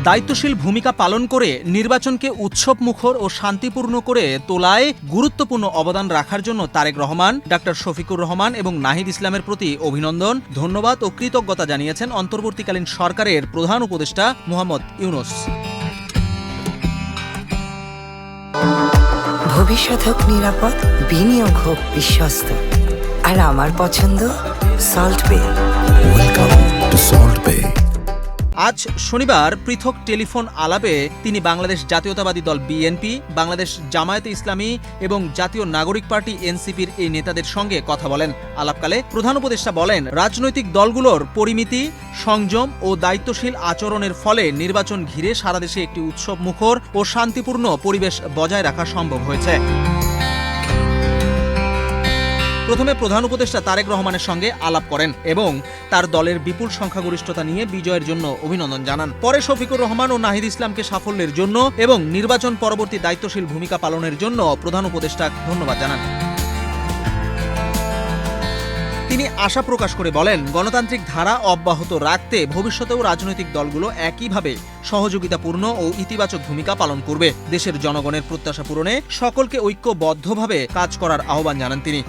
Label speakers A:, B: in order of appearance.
A: দায়িত্বশীল ভূমিকা পালন করে নির্বাচনকে উৎসবমুখর ও শান্তিপূর্ণ করে তোলায় গুরুত্বপূর্ণ অবদান রাখার জন্য তারেক রহমান, ডক্টর শফিকুর রহমান এবং নাহিদ ইসলামের প্রতি অভিনন্দন, ধন্যবাদ ও কৃতজ্ঞতা জানিয়েছেন অন্তর্বর্তীকালীন সরকারের প্রধান উপদেষ্টা মোহাম্মদ ইউনূস।
B: ভবিষ্যৎ হোক নিরাপদ, বিনিয়োগ হোক বিশ্বস্ত, আর আমার পছন্দ সল্ট বে।
C: ওয়েলকাম টু সল্ট বে।
A: আজ শনিবার পৃথক টেলিফোন আলাপে তিনি বাংলাদেশ জাতীয়তাবাদী দল বিএনপি, বাংলাদেশ জামায়াতে ইসলামী এবং জাতীয় নাগরিক পার্টি এনসিপির এই নেতাদের সঙ্গে কথা বলেন। আলাপকালে প্রধান উপদেষ্টা বলেন, রাজনৈতিক দলগুলোর পরিমিতি, সংযম ও দায়িত্বশীল আচরণের ফলে নির্বাচন ঘিরে সারা দেশে একটি উৎসবমুখর ও শান্তিপূর্ণ পরিবেশ বজায় রাখা সম্ভব হয়েছে। প্রথমে প্রধান উপদেষ্টা তারেক রহমানের সঙ্গে আলাপ করেন এবং তার দলের বিপুল সংখ্যাগরিষ্ঠতা নিয়ে বিজয়ের জন্য অভিনন্দন জানান। পরে শফিকুর রহমান ও নাহিদ ইসলামকে সাফল্যের জন্য এবং নির্বাচন পরবর্তী দায়িত্বশীল ভূমিকা পালনের জন্য প্রধান উপদেষ্টা ধন্যবাদ জানান। তিনি আশা প্রকাশ করে বলেন, গণতান্ত্রিক ধারা অব্যাহত রাখতে ভবিষ্যতেও রাজনৈতিক দলগুলো একইভাবে সহযোগিতাপূর্ণ ও ইতিবাচক ভূমিকা পালন করবে। দেশের জনগণের প্রত্যাশা পূরণে সকলকে ঐক্যবদ্ধভাবে কাজ করার আহ্বান জানান তিনি।